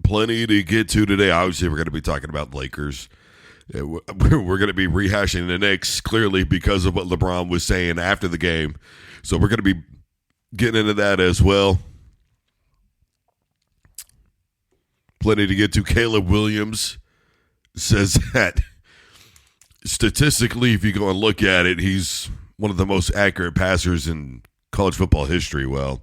Plenty to get to today. Obviously, we're going to be talking about Lakers. We're going to be rehashing the Knicks, clearly, because of what LeBron was saying after the game. So we're going to be getting into that as well. Plenty to get to. Caleb Williams says that statistically, if you go and look at it, he's one of the most accurate passers in college football history. Well,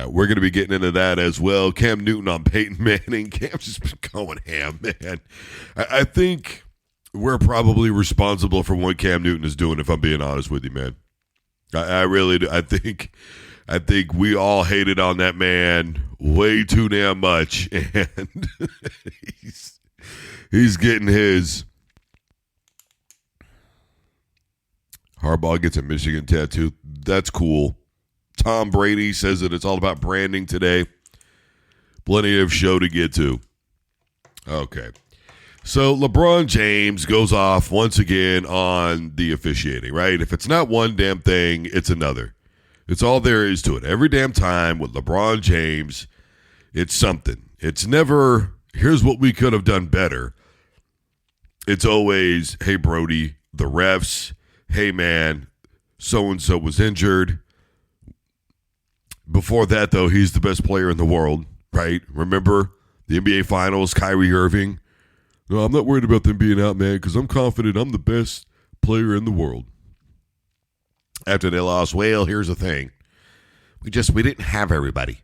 we're going to be getting into that as well. Cam Newton on Peyton Manning. Cam's just been going ham, man. I think we're probably responsible for what Cam Newton is doing, if I'm being honest with you, man. I really do. I think we all hated on that man way too damn much, and he's getting his. Harbaugh gets a Michigan tattoo. That's cool. Tom Brady says that it's all about branding today. Plenty of show to get to. Okay. So LeBron James goes off once again on the officiating, right? If it's not one damn thing, it's another. It's all there is to it. Every damn time with LeBron James, it's something. It's never, here's what we could have done better. It's always, hey, Brody, the refs, hey, man, so-and-so was injured. Before that, though, he's the best player in the world, right? Remember the NBA Finals, Kyrie Irving? No, I'm not worried about them being out, man, because I'm confident I'm the best player in the world. After they lost, well, here's the thing. We didn't have everybody.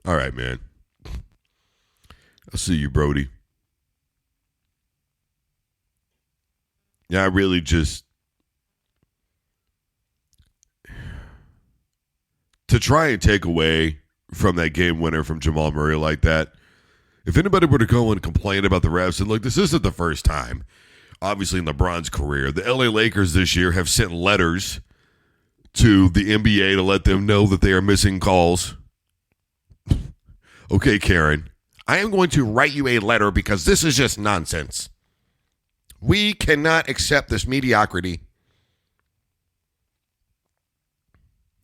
All right, man. I'll see you, Brody. Yeah, I really just... To try and take away from that game winner from Jamal Murray like that, if anybody were to go and complain about the refs, and look, this isn't the first time, obviously in LeBron's career, the LA Lakers this year have sent letters to the NBA to let them know that they are missing calls. Okay, Karen, I am going to write you a letter because this is just nonsense. We cannot accept this mediocrity.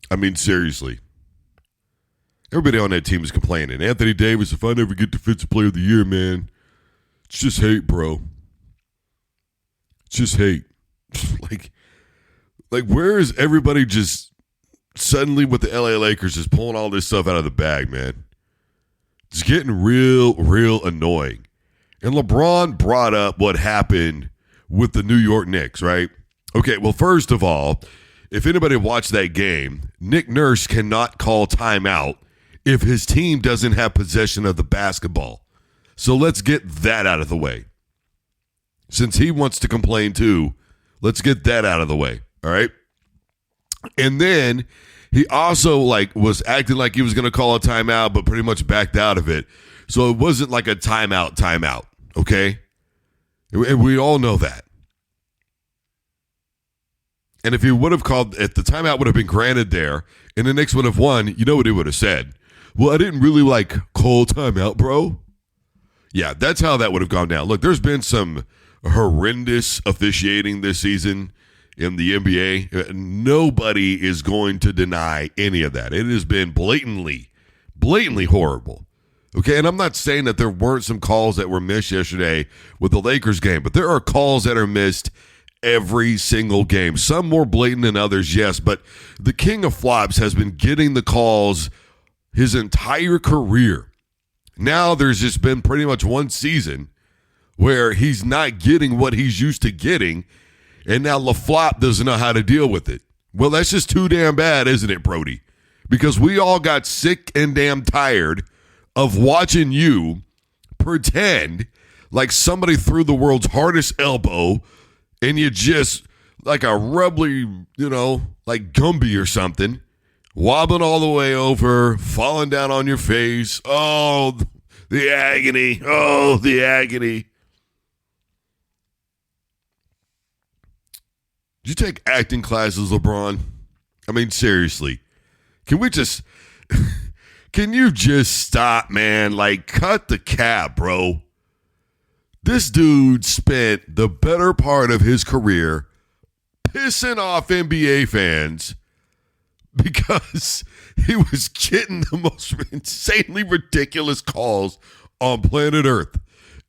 I mean, seriously. Everybody on that team is complaining. Anthony Davis, if I never get Defensive Player of the Year, man, it's just hate, bro. It's just hate. like, where is everybody just suddenly with the LA Lakers just pulling all this stuff out of the bag, man? It's getting real annoying. And LeBron brought up what happened with the New York Knicks, right? Okay, well, first of all, if anybody watched that game, Nick Nurse cannot call timeout if his team doesn't have possession of the basketball. So let's get that out of the way. Since he wants to complain too, let's get that out of the way, all right? And then he also was acting like he was going to call a timeout, but pretty much backed out of it. So it wasn't like a timeout, okay? And we all know that. And if he would have called, if the timeout would have been granted there and the Knicks would have won, you know what he would have said? Well, I didn't really call timeout, bro. Yeah, that's how that would have gone down. Look, there's been some horrendous officiating this season in the NBA. Nobody is going to deny any of that. It has been blatantly horrible. Okay, and I'm not saying that there weren't some calls that were missed yesterday with the Lakers game, but there are calls that are missed every single game. Some more blatant than others, yes, but the king of flops has been getting the calls his entire career. Now there's just been pretty much one season where he's not getting what he's used to getting, and now LaFlop doesn't know how to deal with it. Well, that's just too damn bad, isn't it, Brody? Because we all got sick and damn tired of watching you pretend like somebody threw the world's hardest elbow and you just, like a rubbly, like Gumby or something, wobbling all the way over, falling down on your face. Oh, the agony. Oh, the agony. Did you take acting classes, LeBron? I mean, seriously. Can you just stop, man? Cut the cap, bro. This dude spent the better part of his career pissing off NBA fans because he was getting the most insanely ridiculous calls on planet Earth.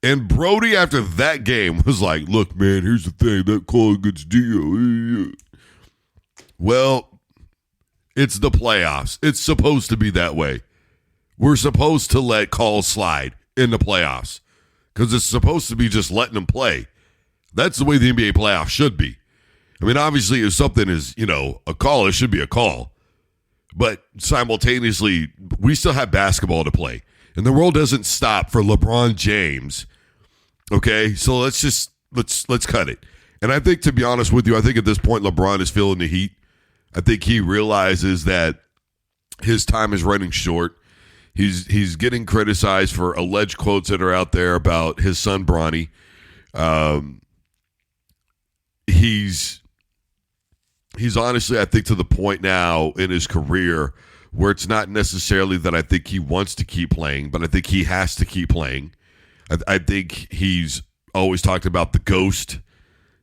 And Brody, after that game, was like, look, man, here's the thing. That call against Dio. Well, it's the playoffs. It's supposed to be that way. We're supposed to let calls slide in the playoffs because it's supposed to be just letting them play. That's the way the NBA playoffs should be. I mean, obviously, if something is, a call, it should be a call. But simultaneously, we still have basketball to play. And the world doesn't stop for LeBron James. Okay? So let's cut it. And I think, to be honest with you, I think at this point, LeBron is feeling the heat. I think he realizes that his time is running short. He's getting criticized for alleged quotes that are out there about his son, Bronny. He's honestly, I think, to the point now in his career where it's not necessarily that I think he wants to keep playing, but I think he has to keep playing. I think he's always talked about the ghost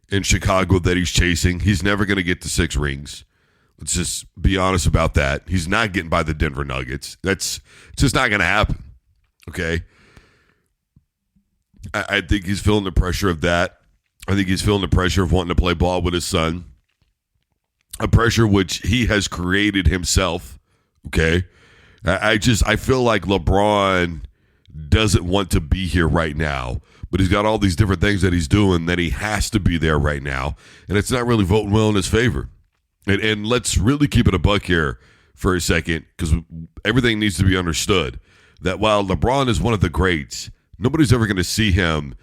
in Chicago that he's chasing. He's never going to get to 6 rings. Let's just be honest about that. He's not getting by the Denver Nuggets. That's just not going to happen. Okay? I think he's feeling the pressure of that. I think he's feeling the pressure of wanting to play ball with his son. A pressure which he has created himself. Okay? I feel like LeBron doesn't want to be here right now, but he's got all these different things that he's doing that he has to be there right now, and it's not really voting well in his favor. And let's really keep it a buck here for a second, because everything needs to be understood that while LeBron is one of the greats, nobody's ever going to see him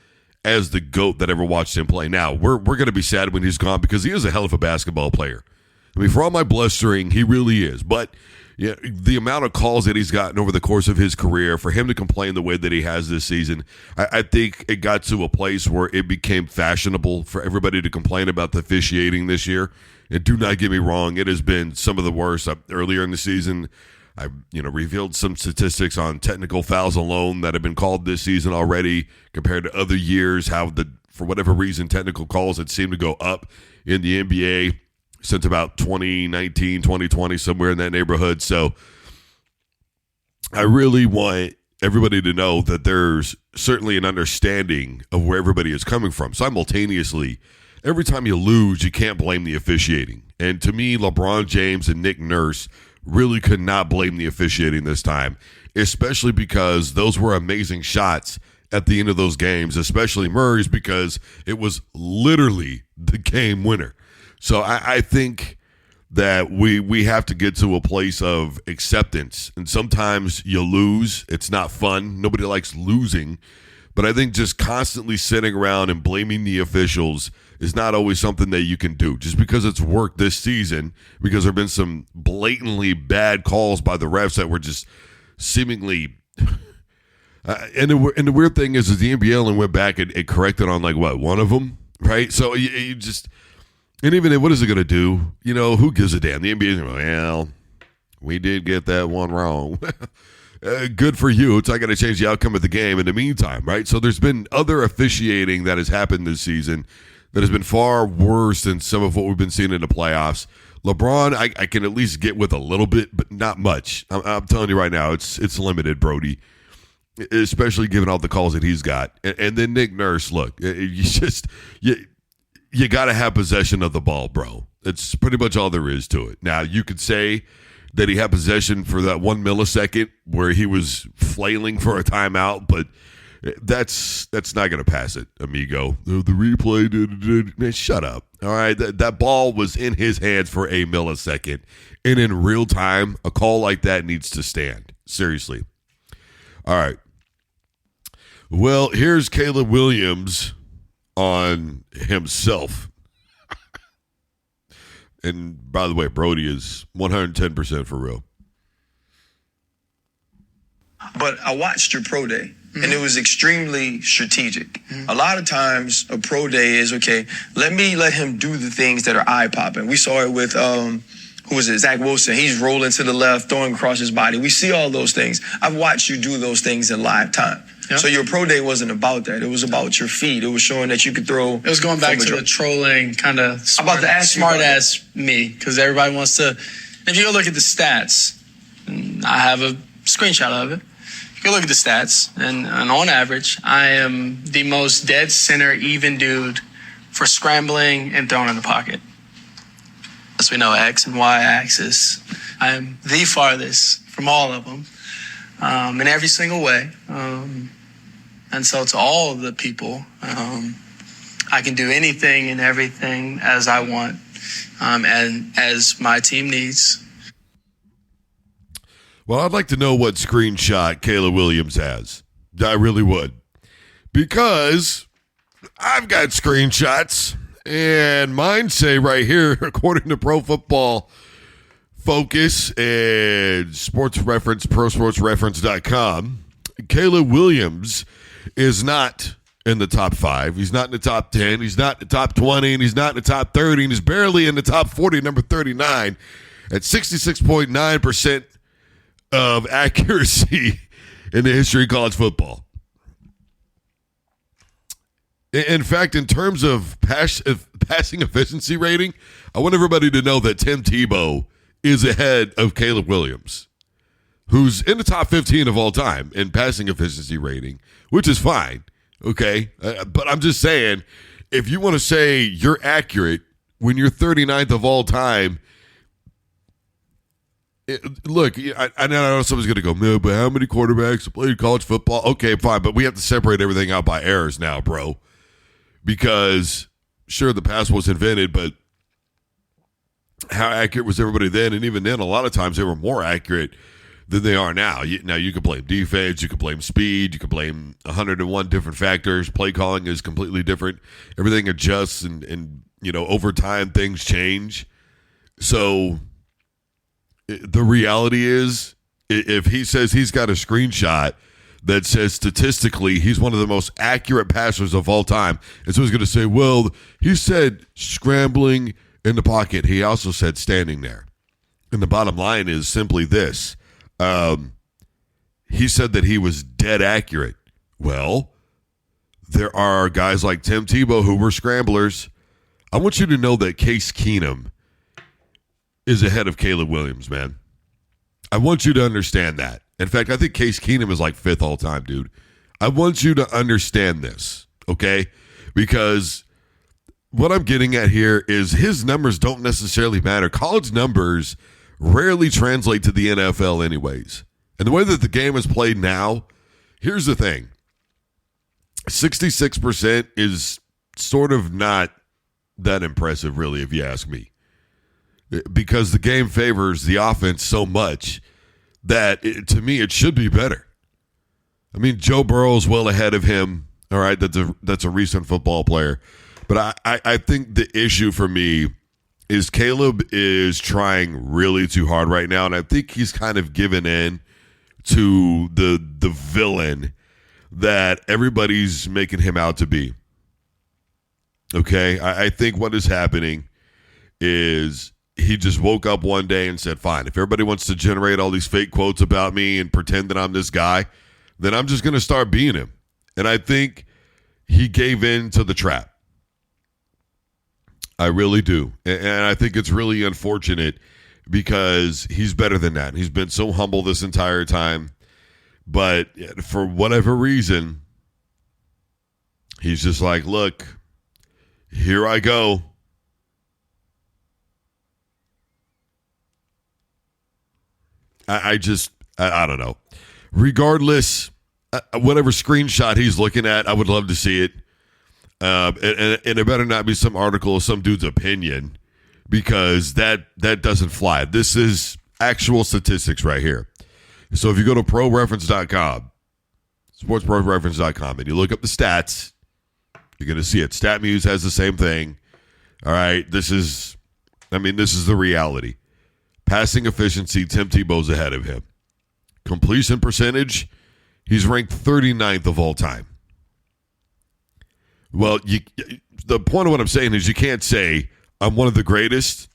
as the GOAT that ever watched him play. Now, we're going to be sad when he's gone because he is a hell of a basketball player. I mean, for all my blustering, he really is. But yeah, the amount of calls that he's gotten over the course of his career, for him to complain the way that he has this season, I think it got to a place where it became fashionable for everybody to complain about the officiating this year. And do not get me wrong, it has been some of the worst. Earlier in the season, I revealed some statistics on technical fouls alone that have been called this season already compared to other years, how for whatever reason, technical calls had seemed to go up in the NBA since about 2019, 2020, somewhere in that neighborhood. So I really want everybody to know that there's certainly an understanding of where everybody is coming from. Simultaneously, every time you lose, you can't blame the officiating. And to me, LeBron James and Nick Nurse really could not blame the officiating this time, especially because those were amazing shots at the end of those games, especially Murray's, because it was literally the game winner. So I think that we have to get to a place of acceptance. And sometimes you lose. It's not fun. Nobody likes losing. But I think just constantly sitting around and blaming the officials is not always something that you can do. Just because it's worked this season, because there have been some blatantly bad calls by the refs that were just seemingly and the weird thing is the NBA only went back and corrected on one of them, right? So you just, and even what is it going to do? Who gives a damn? The NBA is well, we did get that one wrong. Good for you. It's not going to change the outcome of the game in the meantime, right? So there's been other officiating that has happened this season that has been far worse than some of what we've been seeing in the playoffs. LeBron, I can at least get with a little bit, but not much. I'm telling you right now, it's limited, Brody, especially given all the calls that he's got. And then Nick Nurse, look, you got to have possession of the ball, bro. It's pretty much all there is to it. Now, you could say that he had possession for that 1 millisecond where he was flailing for a timeout, but that's not going to pass it, amigo. The replay did. Man, shut up. All right, that ball was in his hands for a millisecond, and in real time, a call like that needs to stand. Seriously. All right. Well, here's Caleb Williams on himself. And by the way, Brody is 110% for real. But I watched your pro day, and it was extremely strategic. Mm-hmm. A lot of times, a pro day is, okay, let him do the things that are eye-popping. We saw it with, who was it, Zach Wilson. He's rolling to the left, throwing across his body. We see all those things. I've watched you do those things in live time. Yep. So your pro day wasn't about that. It was about your feet. It was showing that you could throw. It was going back to the trolling kind of smart ass me, because everybody wants to. If you go look at the stats, I have a screenshot of it. You you look at the stats, and on average, I am the most dead center even dude for scrambling and throwing in the pocket. As we know, X and Y axis, I am the farthest from all of them in every single way. And so to all of the people, I can do anything and everything as I want and as my team needs. Well, I'd like to know what screenshot Caleb Williams has. I really would. Because I've got screenshots, and mine say right here, according to Pro Football Focus and Sports Reference, ProSportsReference.com, Caleb Williams is not in the top 5. He's not in the top 10. He's not in the top 20, and he's not in the top 30, and he's barely in the top 40, number 39, at 66.9% of accuracy in the history of college football. In fact, in terms of passing efficiency rating, I want everybody to know that Tim Tebow is ahead of Caleb Williams, who's in the top 15 of all time in passing efficiency rating, which is fine, okay? But I'm just saying, if you want to say you're accurate when you're 39th of all time, look, I know someone's going to go, no, but how many quarterbacks played college football? Okay, fine, but we have to separate everything out by errors now, bro. Because, sure, the pass was invented, but how accurate was everybody then? And even then, a lot of times they were more accurate than they are now. Now, you can blame defense, you can blame speed, you can blame 101 different factors. Play calling is completely different. Everything adjusts, and over time, things change. So the reality is, if he says he's got a screenshot that says statistically he's one of the most accurate passers of all time, and so he's going to say, well, he said scrambling in the pocket. He also said standing there. And the bottom line is simply this. He said that he was dead accurate. Well, there are guys like Tim Tebow who were scramblers. I want you to know that Case Keenum is ahead of Caleb Williams, man. I want you to understand that. In fact, I think Case Keenum is like 5th all time, dude. I want you to understand this, okay? Because what I'm getting at here is his numbers don't necessarily matter. College numbers rarely translate to the NFL anyways. And the way that the game is played now, here's the thing. 66% is sort of not that impressive, really, if you ask me. Because the game favors the offense so much that, to me, it should be better. I mean, Joe Burrow's well ahead of him. All right, that's a recent football player. But I think the issue for me is Caleb is trying really too hard right now, and I think he's kind of given in to the villain that everybody's making him out to be. Okay? I think what is happening is he just woke up one day and said, fine, if everybody wants to generate all these fake quotes about me and pretend that I'm this guy, then I'm just going to start being him. And I think he gave in to the trap. I really do. And I think it's really unfortunate because he's better than that. He's been so humble this entire time. But for whatever reason, he's just like, look, here I go. I don't know. Regardless, whatever screenshot he's looking at, I would love to see it. And it better not be some article or some dude's opinion, because that doesn't fly. This is actual statistics right here. So if you go to ProReference.com, SportsProReference.com, and you look up the stats, you're going to see it. StatMuse has the same thing. All right, this is the reality. Passing efficiency, Tim Tebow's ahead of him. Completion percentage, he's ranked 39th of all time. Well, the point of what I'm saying is you can't say, I'm one of the greatest.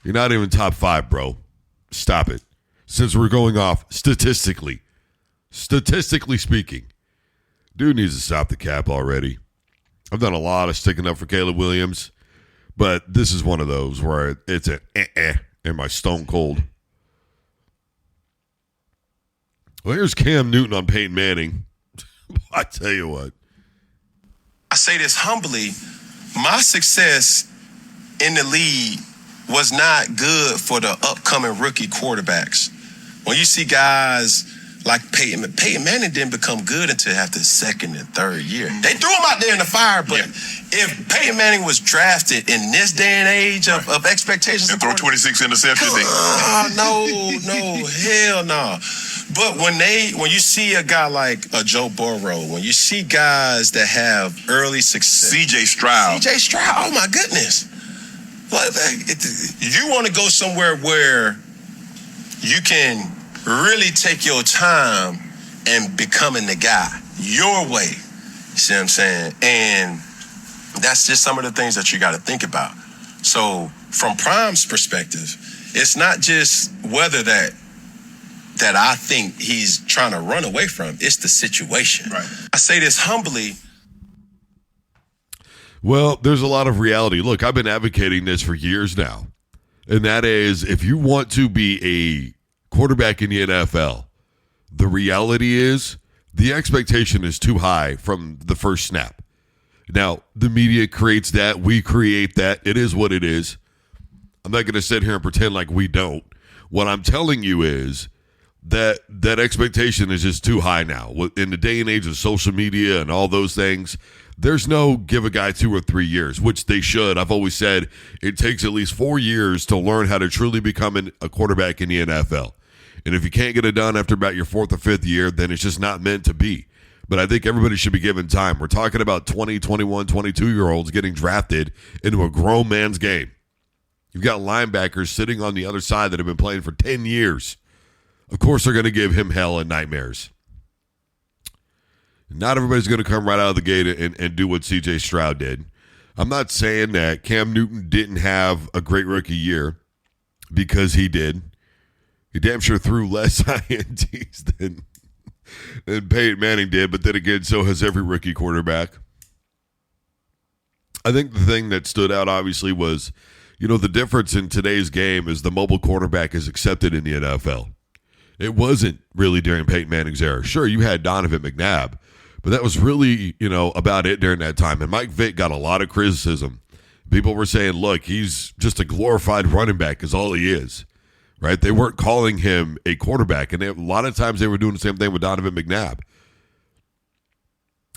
You're not even top 5, bro. Stop it. Since we're going off statistically speaking, dude needs to stop the cap already. I've done a lot of sticking up for Caleb Williams, but this is one of those where it's an in my stone cold. Well, here's Cam Newton on Peyton Manning. I tell you what. I say this humbly. My success in the league was not good for the upcoming rookie quarterbacks. When you see guys like Peyton Manning didn't become good until after the second and third year. They threw him out there in the fire, but if Peyton Manning was drafted in this day and age of expectations... And throw 26 interceptions. No, hell no. But when you see a guy like a Joe Burrow, when you see guys that have early success... C.J. Stroud, oh my goodness. You want to go somewhere where you can really take your time and becoming the guy your way. You see what I'm saying? And that's just some of the things that you got to think about. So from Prime's perspective, it's not just whether that I think he's trying to run away from. It's the situation. Right. I say this humbly. Well, there's a lot of reality. Look, I've been advocating this for years now. And that is, if you want to be a quarterback in the NFL, the reality is the expectation is too high from the first snap. Now, the media creates that. We create that. It is what it is. I'm not going to sit here and pretend like we don't. What I'm telling you is that expectation is just too high now. In the day and age of social media and all those things, there's no give a guy 2 or 3 years, which they should. I've always said it takes at least 4 years to learn how to truly become a quarterback in the NFL. And if you can't get it done after about your 4th or 5th year, then it's just not meant to be. But I think everybody should be given time. We're talking about 20, 21, 22-year-olds getting drafted into a grown man's game. You've got linebackers sitting on the other side that have been playing for 10 years. Of course, they're going to give him hell and nightmares. Not everybody's going to come right out of the gate and do what C.J. Stroud did. I'm not saying that Cam Newton didn't have a great rookie year, because he did. He damn sure threw less INTs than Peyton Manning did, but then again, so has every rookie quarterback. I think the thing that stood out, obviously, was, the difference in today's game is the mobile quarterback is accepted in the NFL. It wasn't really during Peyton Manning's era. Sure, you had Donovan McNabb, but that was really, about it during that time. And Mike Vick got a lot of criticism. People were saying, look, he's just a glorified running back is all he is, right? They weren't calling him a quarterback. And a lot of times they were doing the same thing with Donovan McNabb.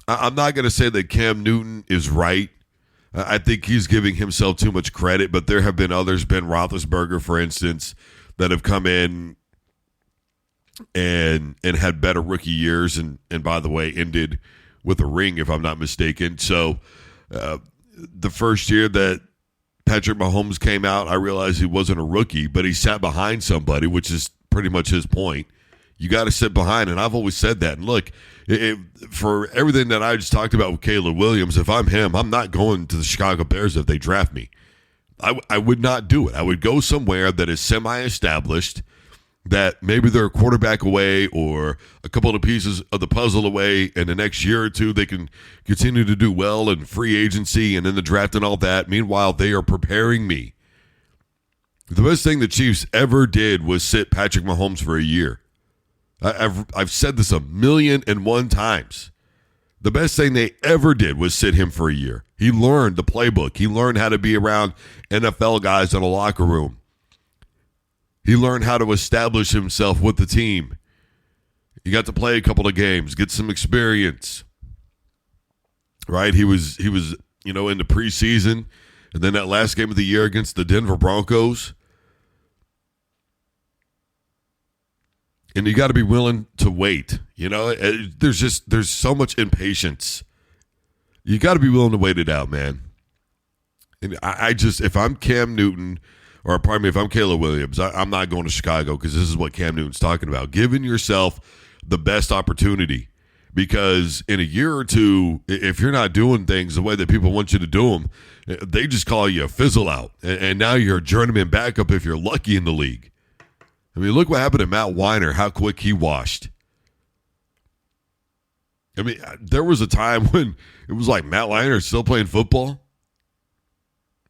I'm not going to say that Cam Newton is right. I think he's giving himself too much credit, but there have been others, Ben Roethlisberger, for instance, that have come in and had better rookie years and by the way, ended with a ring, if I'm not mistaken. So the first year that Patrick Mahomes came out, I realized he wasn't a rookie, but he sat behind somebody, which is pretty much his point. You got to sit behind, and I've always said that. And look, for everything that I just talked about with Caleb Williams, if I'm him, I'm not going to the Chicago Bears if they draft me. I would not do it. I would go somewhere that is semi-established, that maybe they're a quarterback away or a couple of pieces of the puzzle away, and the next year or two they can continue to do well in free agency and in the draft and all that. Meanwhile, they are preparing me. The best thing the Chiefs ever did was sit Patrick Mahomes for a year. I've said this 1,000,001 times. The best thing they ever did was sit him for a year. He learned the playbook. He learned how to be around NFL guys in a locker room. He learned how to establish himself with the team. He got to play a couple of games, get some experience. Right? He was in the preseason, and then that last game of the year against the Denver Broncos. And you got to be willing to wait. There's so much impatience. You got to be willing to wait it out, man. And if I'm Cam Newton, or pardon me, if I'm Caleb Williams, I'm not going to Chicago, because this is what Cam Newton's talking about. Giving yourself the best opportunity, because in a year or two, if you're not doing things the way that people want you to do them, they just call you a fizzle out. And now you're a journeyman backup if you're lucky in the league. I mean, look what happened to Matt Weiner, how quick he washed. I mean, there was a time when it was like, Matt Weiner is still playing football?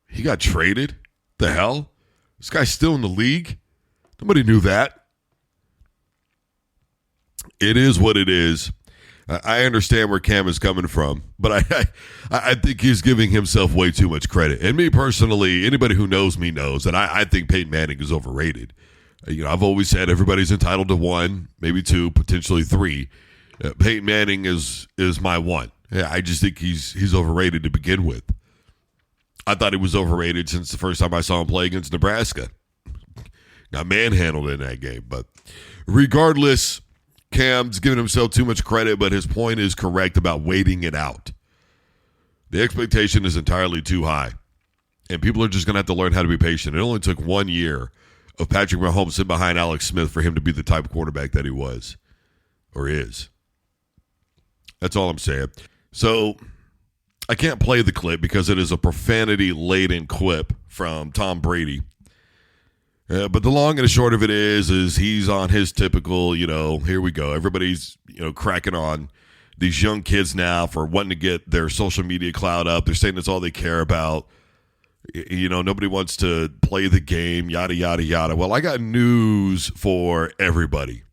He got traded? The hell? This guy's still in the league? Nobody knew that. It is what it is. I understand where Cam is coming from, but I think he's giving himself way too much credit. And me personally, anybody who knows me knows that I think Peyton Manning is overrated. I've always said everybody's entitled to one, maybe two, potentially three. Peyton Manning is my one. Yeah, I just think he's overrated to begin with. I thought he was overrated since the first time I saw him play against Nebraska. Got manhandled in that game, but regardless, Cam's giving himself too much credit, but his point is correct about waiting it out. The expectation is entirely too high, and people are just going to have to learn how to be patient. It only took 1 year of Patrick Mahomes sitting behind Alex Smith for him to be the type of quarterback that he was or is. That's all I'm saying. So I can't play the clip because it is a profanity-laden clip from Tom Brady. But the long and the short of it is he's on his typical, here we go. Everybody's, cracking on these young kids now for wanting to get their social media clout up. They're saying that's all they care about. Nobody wants to play the game, yada, yada, yada. Well, I got news for everybody.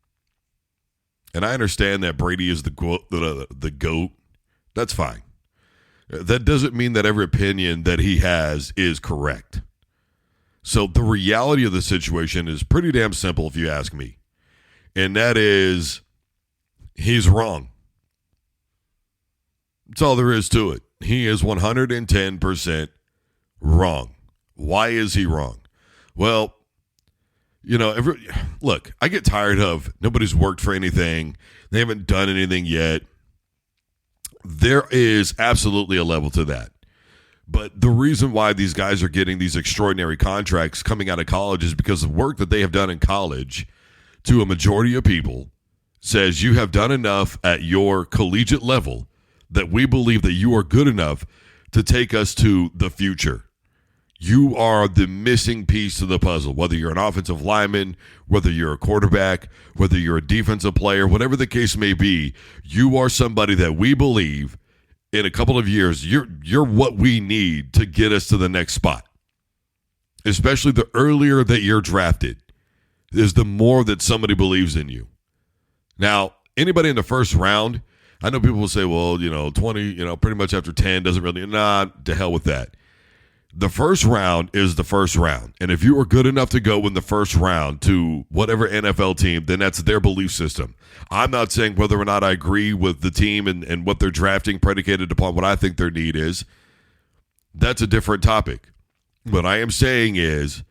And I understand that Brady is the GOAT. That's fine. That doesn't mean that every opinion that he has is correct. So the reality of the situation is pretty damn simple if you ask me. And that is, he's wrong. That's all there is to it. He is 110% wrong. Why is he wrong? Well, look, I get tired of nobody's worked for anything. They haven't done anything yet. There is absolutely a level to that. But the reason why these guys are getting these extraordinary contracts coming out of college is because the work that they have done in college to a majority of people says you have done enough at your collegiate level that we believe that you are good enough to take us to the future. You are the missing piece to the puzzle, whether you're an offensive lineman, whether you're a quarterback, whether you're a defensive player, whatever the case may be, you are somebody that we believe in a couple of years, you're what we need to get us to the next spot. Especially the earlier that you're drafted is the more that somebody believes in you. Now, anybody in the first round, I know people will say, well, 20, pretty much after 10 doesn't really, to hell with that. The first round is the first round. And if you are good enough to go in the first round to whatever NFL team, then that's their belief system. I'm not saying whether or not I agree with the team and what they're drafting predicated upon what I think their need is. That's a different topic. What I am saying is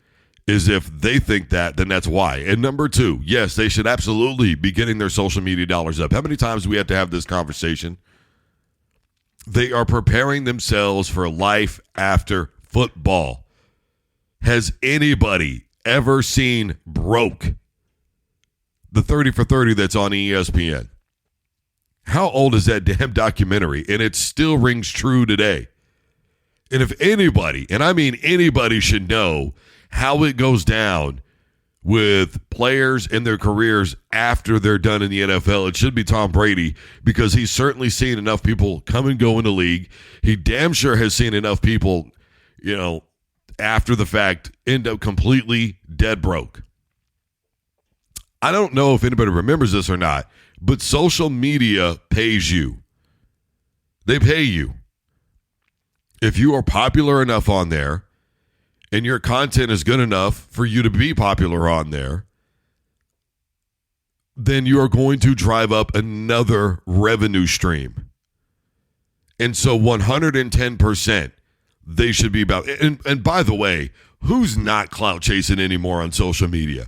if they think that, then that's why. And number two, yes, they should absolutely be getting their social media dollars up. How many times do we have to have this conversation? They are preparing themselves for life after football. Has anybody ever seen Broke? The 30 for 30 that's on ESPN. How old is that damn documentary? And it still rings true today. And if anybody, and I mean anybody, should know how it goes down with players in their careers after they're done in the NFL, it should be Tom Brady, because he's certainly seen enough people come and go in the league. He damn sure has seen enough people, after the fact, end up completely dead broke. I don't know if anybody remembers this or not, but social media pays you. They pay you. If you are popular enough on there and your content is good enough for you to be popular on there, then you are going to drive up another revenue stream. And so 110%, they should be about. And by the way, who's not clout chasing anymore on social media?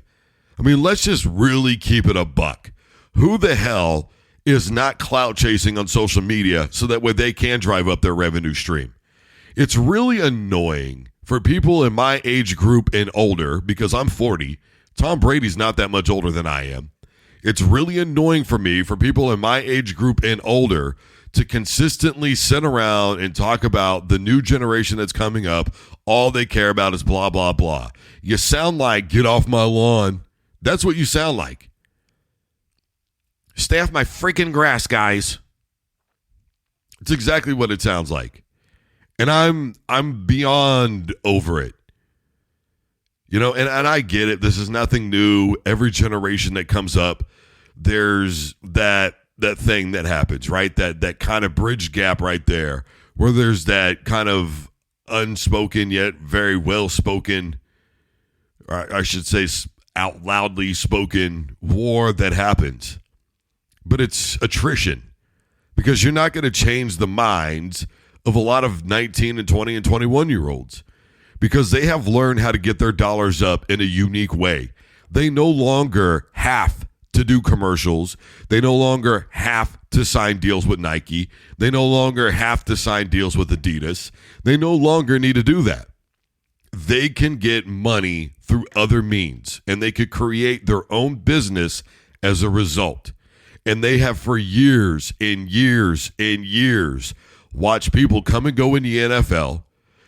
I mean, let's just really keep it a buck. Who the hell is not clout chasing on social media so that way they can drive up their revenue stream? It's really annoying for people in my age group and older, because I'm 40. Tom Brady's not that much older than I am. It's really annoying for me, for people in my age group and older, to consistently sit around and talk about the new generation that's coming up. All they care about is blah, blah, blah. You sound like, get off my lawn. That's what you sound like. Stay off my freaking grass, guys. It's exactly what it sounds like. And I'm beyond over it. And I get it. This is nothing new. Every generation that comes up, there's that thing that happens, right? That kind of bridge gap right there, where there's that kind of unspoken yet very well spoken, or I should say out loudly spoken war that happens. But it's attrition, because you're not going to change the minds of a lot of 19 and 20 and 21-year-olds, because they have learned how to get their dollars up in a unique way. They no longer have to do commercials. They no longer have to sign deals with Nike. They no longer have to sign deals with Adidas. They no longer need to do that. They can get money through other means, and they could create their own business as a result. And they have for years and years and years watched people come and go in the NFL.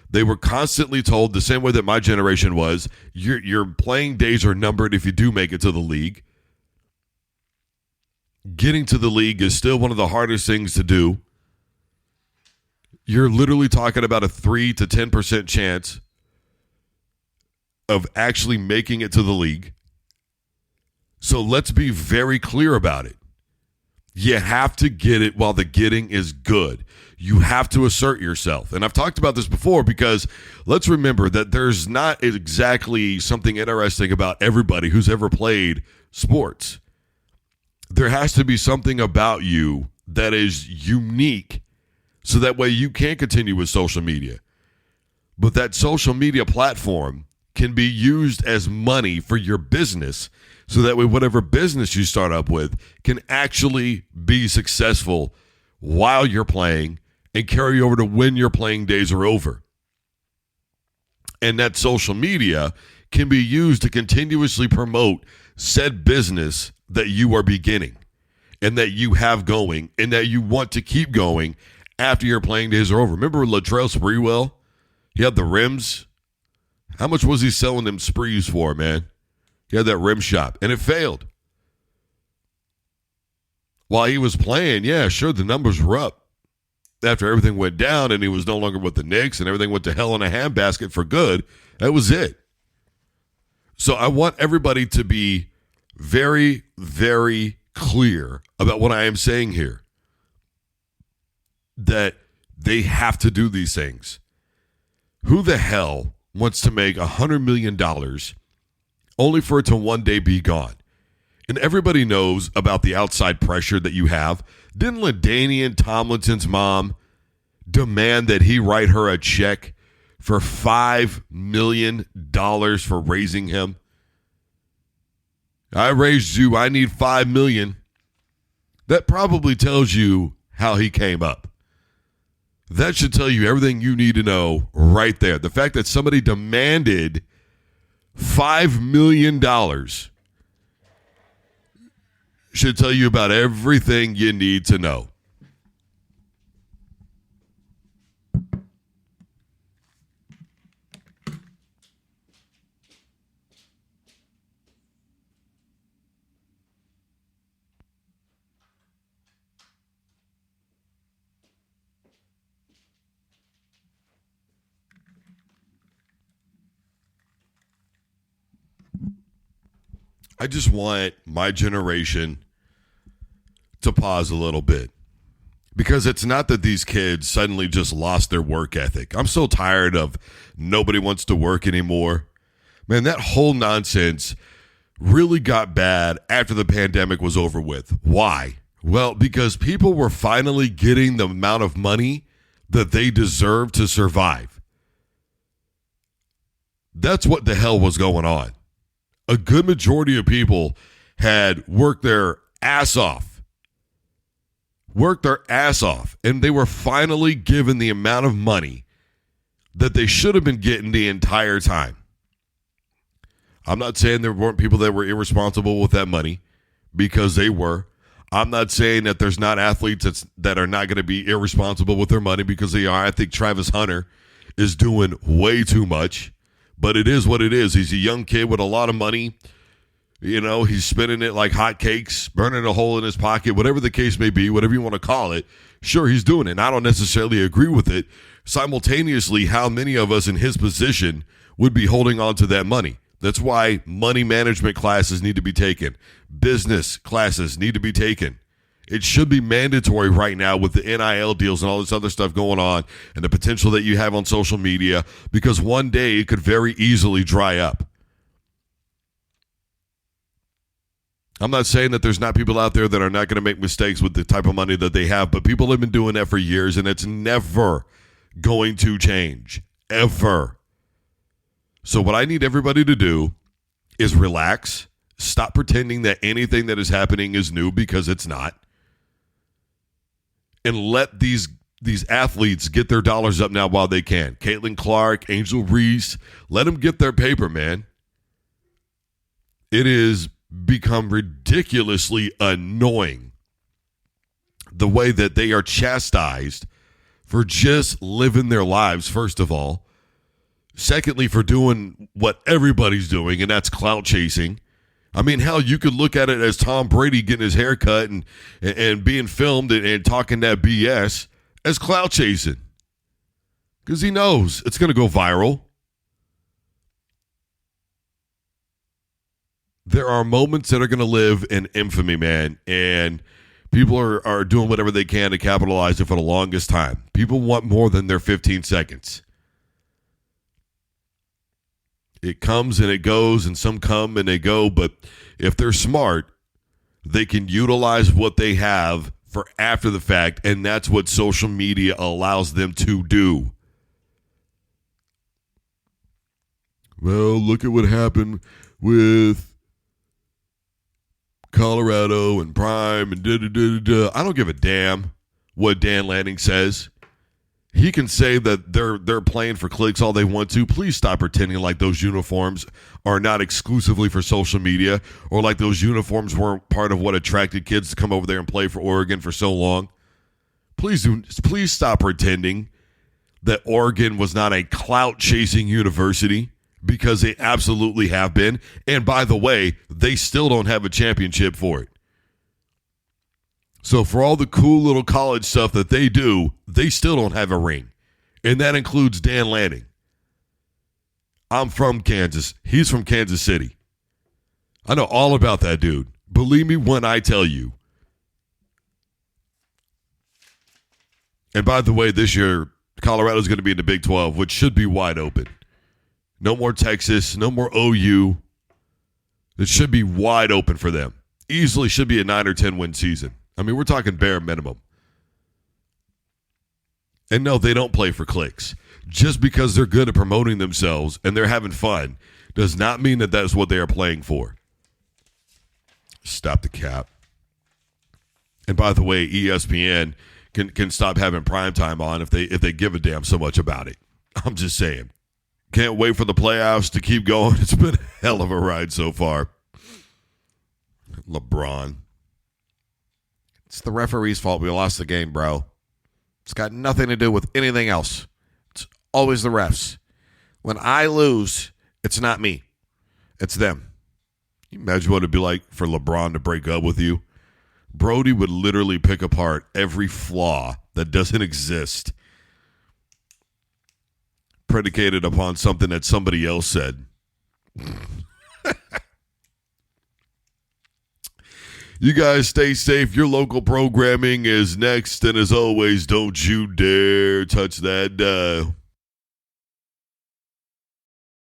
They were constantly told, the same way that my generation was, your playing days are numbered if you do make it to the league. Getting to the league is still one of the hardest things to do. You're literally talking about a 3 to 10% chance of actually making it to the league. So let's be very clear about it. You have to get it while the getting is good. You have to assert yourself. And I've talked about this before, because let's remember that there's not exactly something interesting about everybody who's ever played sports. There has to be something about you that is unique, so that way you can continue with social media. But that social media platform can be used as money for your business, so that way whatever business you start up with can actually be successful while you're playing and carry over to when your playing days are over. And that social media can be used to continuously promote said business that you are beginning and that you have going and that you want to keep going after your playing days are over. Remember Latrell Sprewell? He had the rims. How much was he selling them sprees for, man? He had that rim shop, and it failed. While he was playing, yeah, sure, the numbers were up. After everything went down and he was no longer with the Knicks and everything went to hell in a handbasket for good, that was it. So I want everybody to be very, very clear about what I am saying here. That they have to do these things. Who the hell wants to make $100 million only for it to one day be gone? And everybody knows about the outside pressure that you have. Didn't LaDainian Tomlinson's mom demand that he write her a check for $5 million for raising him? I raised you, I need $5 million. That probably tells you how he came up. That should tell you everything you need to know right there. The fact that somebody demanded $5 million should tell you about everything you need to know. I just want my generation to pause a little bit, because it's not that these kids suddenly just lost their work ethic. I'm so tired of nobody wants to work anymore. Man, that whole nonsense really got bad after the pandemic was over with. Why? Well, because people were finally getting the amount of money that they deserve to survive. That's what the hell was going on. A good majority of people had worked their ass off, and they were finally given the amount of money that they should have been getting the entire time. I'm not saying there weren't people that were irresponsible with that money, because they were. I'm not saying that there's not athletes that are not going to be irresponsible with their money, because they are. I think Travis Hunter is doing way too much. But it is what it is. He's a young kid with a lot of money. You know, he's spending it like hotcakes, burning a hole in his pocket, whatever the case may be, whatever you want to call it. Sure, he's doing it. And I don't necessarily agree with it. Simultaneously, how many of us in his position would be holding on to that money? That's why money management classes need to be taken. Business classes need to be taken. It should be mandatory right now with the NIL deals and all this other stuff going on and the potential that you have on social media, because one day it could very easily dry up. I'm not saying that there's not people out there that are not going to make mistakes with the type of money that they have, but people have been doing that for years, and it's never going to change, ever. So what I need everybody to do is relax, stop pretending that anything that is happening is new, because it's not, and let these athletes get their dollars up now while they can. Caitlin Clark, Angel Reese, let them get their paper, man. It is become ridiculously annoying the way that they are chastised for just living their lives, first of all. Secondly, for doing what everybody's doing, and that's clout chasing. I mean, hell, you could look at it as Tom Brady getting his hair cut and being filmed and talking that BS as clout chasing, because he knows it's going to go viral. There are moments that are going to live in infamy, man, and people are doing whatever they can to capitalize it for the longest time. People want more than their 15 seconds. It comes and it goes, and some come and they go, but if they're smart, they can utilize what they have for after the fact, and that's what social media allows them to do. Well, look at what happened with Colorado and Prime and da-da-da-da-da. I don't give a damn what Dan Lanning says. He can say that they're playing for clicks all they want to. Please stop pretending like those uniforms are not exclusively for social media, or like those uniforms weren't part of what attracted kids to come over there and play for Oregon for so long. Please stop pretending that Oregon was not a clout-chasing university, because they absolutely have been. And by the way, they still don't have a championship for it. So for all the cool little college stuff that they do, they still don't have a ring. And that includes Dan Lanning. I'm from Kansas. He's from Kansas City. I know all about that dude. Believe me when I tell you. And by the way, this year, Colorado's going to be in the Big 12, which should be wide open. No more Texas, no more OU. It should be wide open for them. Easily should be a 9 or 10 win season. I mean, we're talking bare minimum. And no, they don't play for clicks. Just because they're good at promoting themselves and they're having fun does not mean that that's what they are playing for. Stop the cap. And by the way, ESPN can stop having primetime on if they give a damn so much about it. I'm just saying. Can't wait for the playoffs to keep going. It's been a hell of a ride so far. LeBron. It's the referee's fault we lost the game, bro. It's got nothing to do with anything else. It's always the refs. When I lose, it's not me. It's them. Can you imagine what it'd be like for LeBron to break up with you? Brody would literally pick apart every flaw that doesn't exist, predicated upon something that somebody else said. You guys stay safe. Your local programming is next. And as always, don't you dare touch that dial.